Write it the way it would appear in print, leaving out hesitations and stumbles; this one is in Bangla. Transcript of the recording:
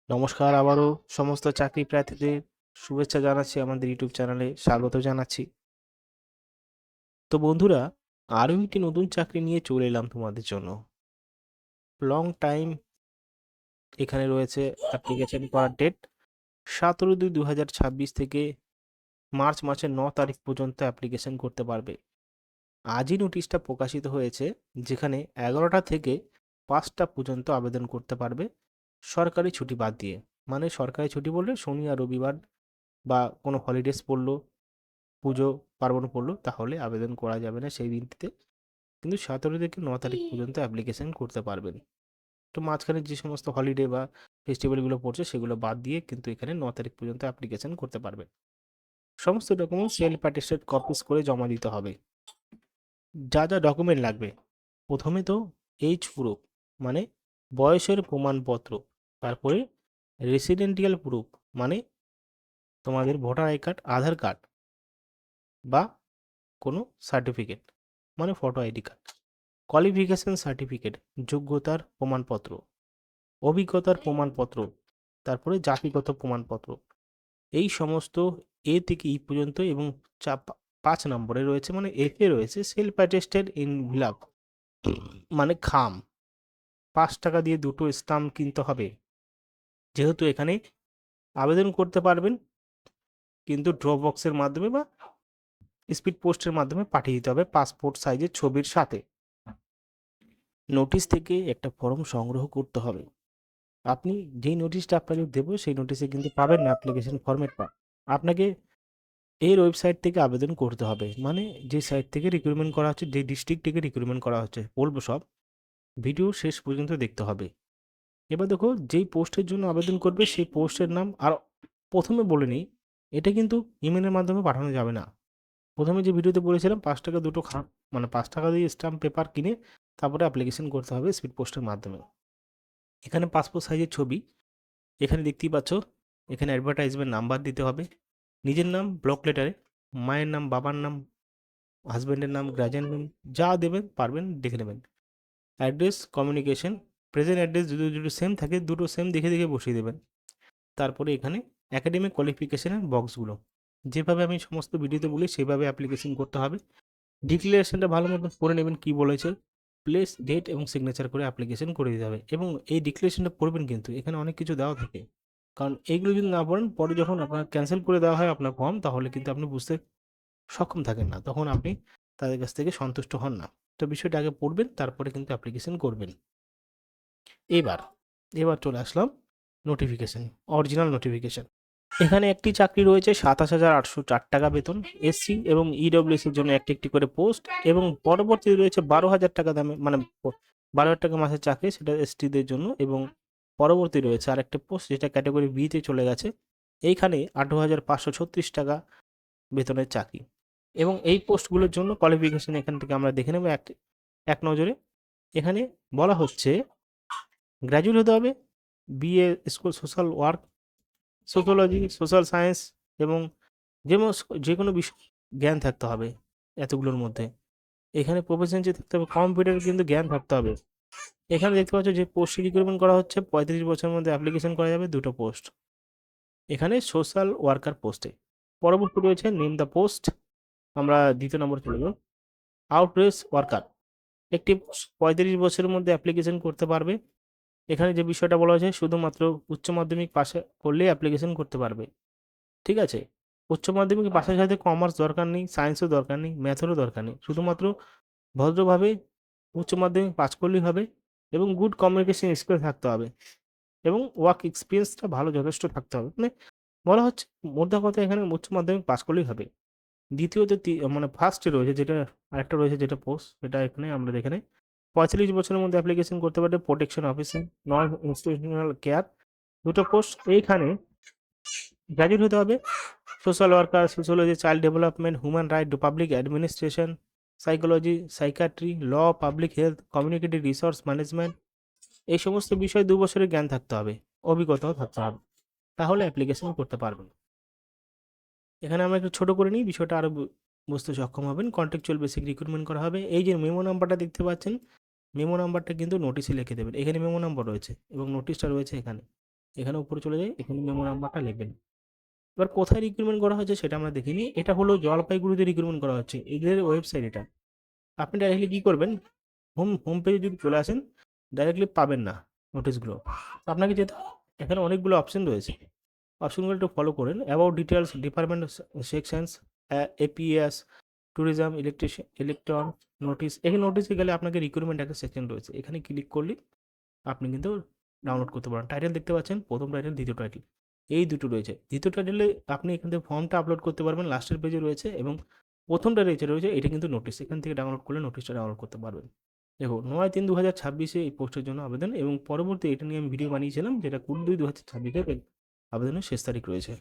নমস্কার, আবারও সমস্ত চাকরি প্রার্থীদের শুভেচ্ছা জানাচ্ছি, আমাদের ইউটিউব চ্যানেলে স্বাগত জানাচ্ছি। তো বন্ধুরা, আরও একটি নতুন চাকরি নিয়ে চলে এলাম তোমাদের জন্য। লং টাইম এখানে রয়েছে অ্যাপ্লিকেশন করার ডেট 17/2/2026 থেকে মার্চ মাসের 9 তারিখ পর্যন্ত অ্যাপ্লিকেশন করতে পারবে। আজই নোটিশটা প্রকাশিত হয়েছে, যেখানে 11টা থেকে 5টা পর্যন্ত আবেদন করতে পারবে, সরকারি ছুটি বাদ দিয়ে। মানে সরকারি ছুটি বললে শনি আর রবিবার বা কোনো হলিডেজ পড়লো, পুজো পার্বণ পড়লো, তাহলে আবেদন করা যাবে না সেই দিনটিতে। কিন্তু 17 থেকে 9 তারিখ পর্যন্ত অ্যাপ্লিকেশন করতে পারবেন। তো মাঝখানে যে সমস্ত হলিডে বা ফেস্টিভ্যালগুলো পড়ছে সেগুলো বাদ দিয়ে কিন্তু এখানে 9 তারিখ পর্যন্ত অ্যাপ্লিকেশন করতে পারবেন। সমস্ত ডকুমেন্ট সেলফ অ্যাটেস্টেড কপিস করে জমা দিতে হবে। যা যা ডকুমেন্ট লাগবে, প্রথমে তো এইজ প্রুফ মানে বয়সের প্রমাণপত্র, তারপরে রেসিডেন্টিয়াল প্রুফ মানে তোমাদের voter I card, Aadhaar card বা কোনো সার্টিফিকেট মানে photo ID card, qualification certificate যোগ্যতার প্রমাণপত্র, অভিজ্ঞতার প্রমাণপত্র, তারপরে জাতিগত প্রমাণপত্র। এই সমস্ত এ থেকে ই পর্যন্ত, এবং 5 নম্বরে রয়েছে মানে এতে রয়েছে সেলফ অ্যাটেস্টেড ইনভেলপ মানে খাম। 5 টাকা দিয়ে দুটো স্টাম্প কিনতে হবে। যেহেতু এখানে আবেদন করতে পারবেন, কিন্তু ড্রপ বক্সের মাধ্যমে বা স্পিড পোস্টের মাধ্যমে পাঠিয়ে দিতে হবে পাসপোর্ট সাইজের ছবির সাথে। নোটিশ থেকে একটা ফর্ম সংগ্রহ করতে হবে। আপনি যেই নোটিশটা আপনাকে দেবো সেই নোটিশে কিন্তু পাবেন না অ্যাপ্লিকেশন ফর্মেটটা। আপনাকে এর ওয়েবসাইট থেকে আবেদন করতে হবে, মানে যে সাইট থেকে রিক্রুটমেন্ট করা হচ্ছে, যে ডিস্ট্রিক্ট থেকে রিক্রুটমেন্ট করা হচ্ছে, বলবো সব। ভিডিও শেষ পর্যন্ত দেখতে হবে। এবার দেখো, যেই পোস্টের জন্য আবেদন করবে সেই পোস্টের নাম। আর প্রথমে বলে নিই, এটা কিন্তু ইমেলের মাধ্যমে পাঠানো যাবে না। প্রথমে যে ভিডিওতে বলেছিলাম 5 টাকা দুটো মানে 5 টাকা দিয়ে স্ট্যাম্প পেপার কিনে তারপরে অ্যাপ্লিকেশন করতে হবে স্পিড পোস্টের মাধ্যমে। এখানে পাসপোর্ট সাইজের ছবি, এখানে দেখতেই পাচ্ছ, এখানে অ্যাডভার্টাইজমেন্ট নাম্বার দিতে হবে, নিজের নাম ব্লক লেটারে, মায়ের নাম, বাবার নাম, হাজব্যান্ডের নাম, গার্জিয়ান নেম, যা দেবেন পারবেন দেখে নেবেন। অ্যাড্রেস, কমিউনিকেশন, প্রেজেন্ট অ্যাড্রেস যদি দুটো সেম থাকে, দুটো সেম দেখে দেখে বসিয়ে দেবেন। তারপরে এখানে একাডেমিক কোয়ালিফিকেশনের বক্সগুলো, যেভাবে আমি সমস্ত ভিডিওতে বলি সেভাবে অ্যাপ্লিকেশন করতে হবে। ডিক্লারেশনটা ভালো মতো পড়ে নেবেন কী বলেছে, প্লেস, ডেট এবং সিগনেচার করে অ্যাপ্লিকেশন করে দিতে হবে। এবং এই ডিক্লারেশনটা পড়বেন, কিন্তু এখানে অনেক কিছু দেওয়া থাকে, কারণ এইগুলো যদি না পড়েন পরে যখন আপনার ক্যান্সেল করে দেওয়া হয় আপনার ফর্ম, তাহলে কিন্তু আপনি বুঝতে সক্ষম থাকেন না, তখন আপনি তাদের কাছ থেকে সন্তুষ্ট হন না। তো বিষয়টা আগে পড়বেন, তারপরে কিন্তু অ্যাপ্লিকেশন করবেন। এবার এবার চলে আসলাম নোটিফিকেশন, অরিজিনাল নোটিফিকেশন। এখানে একটি চাকরি রয়েছে 27,804 টাকা বেতন, এসসি এবং ইডব্লিউএস এর জন্য একটি একটি করে পোস্ট, এবং পরবর্তী রয়েছে 12,000 টাকা দামে, মানে 12,000 টাকা মাসের চাকরি, সেটা এসটিদের জন্য। এবং পরবর্তী রয়েছে আরেকটা পোস্ট যেটা ক্যাটাগরি বিতে চলে গেছে, এইখানে 18,536 টাকা বেতনের চাকরি। এবং এই পোস্টগুলোর জন্য কোয়ালিফিকেশন এখান থেকে আমরা দেখে নেব এক এক নজরে। এখানে বলা হচ্ছে গ্র্যাজুয়েট হতে হবে, BA school social work, sociology, social science, এবং যে কোনো বিষয় জ্ঞান থাকতে হবে এতগুলোর মধ্যে। এখানে প্রফেশনাল থাকতে হবে, কম্পিউটার কিন্তু জ্ঞান থাকতে হবে। এখানে দেখতে পাচ্ছ যে পোস্ট রিক্রুটমেন্ট করা হচ্ছে, 35 বছরের মধ্যে অ্যাপ্লিকেশন করা যাবে, দুটো পোস্ট এখানে সোশ্যাল ওয়ার্কার পোস্টে। পরবর্তী রয়েছে নেম দ্য পোস্ট, আমরা দ্বিতীয় নম্বর চলে যাব, আউটরিচ ওয়ার্কার। একটি 35 বছরের মধ্যে অ্যাপ্লিকেশন করতে পারবে। এখানে যে বিষয়টা বলা হয়েছে, শুধুমাত্র উচ্চ মাধ্যমিক পাশে করলেই অ্যাপ্লিকেশন করতে পারবে, ঠিক আছে? উচ্চ মাধ্যমিক পাশের সাথে কমার্স দরকার নেই, সায়েন্সও দরকার নেই, ম্যাথেরও দরকার নেই, শুধুমাত্র ভদ্রভাবে উচ্চ মাধ্যমিক পাস করলেই হবে, এবং গুড কমিউনিকেশন স্কিল থাকতে হবে, এবং ওয়ার্ক এক্সপিরিয়েন্সটা ভালো যথেষ্ট থাকতে হবে। মানে বলা হচ্ছে, মোদ্দা কথা এখানে উচ্চ মাধ্যমিক পাস করলেই হবে। দ্বিতীয়ত মানে ফার্স্টে রয়েছে যেটা, আরেকটা রয়েছে যেটা পোস্ট, এটা এখানে আমরা দেখে নেই। 45 বছরের মধ্যে অ্যাপ্লিকেশন করতে পারবে, protection officer, non institutional care, দুটো পোস্ট। এইখানে গ্র্যাজুয়েট হতে হবে, social worker, sociology, child development, human right, public administration, psychology, psychiatry, law, public health, communicative resource management, এই সমস্ত বিষয়ে 2 বছরের জ্ঞান থাকতে হবে, অভিজ্ঞতাও থাকতে হবে, তাহলে অ্যাপ্লিকেশন করতে পারবেন। এখানে আমরা একটু ছোট করে নিই, বিষয়টা আরও বুঝতে সক্ষম হবেন। কন্ট্রাকচুয়াল বেসিক রিক্রুটমেন্ট করা হবে। এই যে মেমো নাম্বারটা দেখতে পাচ্ছেন, মেমো নাম্বারটা কিন্তু নোটিশে লিখে দেবেন। এখানে মেমো নাম্বার রয়েছে এবং নোটিশটা রয়েছে এখানে। এখানে উপরে চলে যাই, এখানে মেমো নাম্বারটা লিখবেন। এবার কোথায় রিক্রুটমেন্ট করা হচ্ছে সেটা আমরা দেখিনি। এটা হলো জলপাইগুড়িতে রিক্রুটমেন্ট করা হচ্ছে, এদের ওয়েবসাইট এটা। আপনি ডাইরেক্টলি কী করবেন, হোম পেজে যদি চলে আসেন ডাইরেক্টলি পাবেন না নোটিশগুলো, তো আপনাকে যেতে হবে। এখানে অনেকগুলো অপশন রয়েছে, অপশনগুলো একটু ফলো করেন। About details, department sections, APS, tourism, electron, notice. এখানে নোটিশে গেলে আপনাকে রিক্রুটমেন্ট একটা সেকশন রয়েছে, এখানে ক্লিক করলে আপনি কিন্তু ডাউনলোড করতে পারেন। টাইটেল দেখতে পাচ্ছেন, প্রথম টাইটেল, দ্বিতীয় টাইটেল, এই দুটো রয়েছে। দ্বিতীয় টাইটেলে আপনি এখান থেকে ফর্মটা আপলোড করতে পারবেন, লাস্টের পেজে রয়েছে। এবং প্রথমটা রয়েছে এটা কিন্তু নোটিশ, এখান থেকে ডাউনলোড করলে নোটিশটা ডাউনলোড করতে পারবেন। দেখো 9/3/2026 এই পোস্টের জন্য আবেদন, এবং পরবর্তী এটা নিয়ে আমি ভিডিও বানিয়েছিলাম, যেটা 20/2/2026 আবেদনের শেষ তারিখ রয়েছে।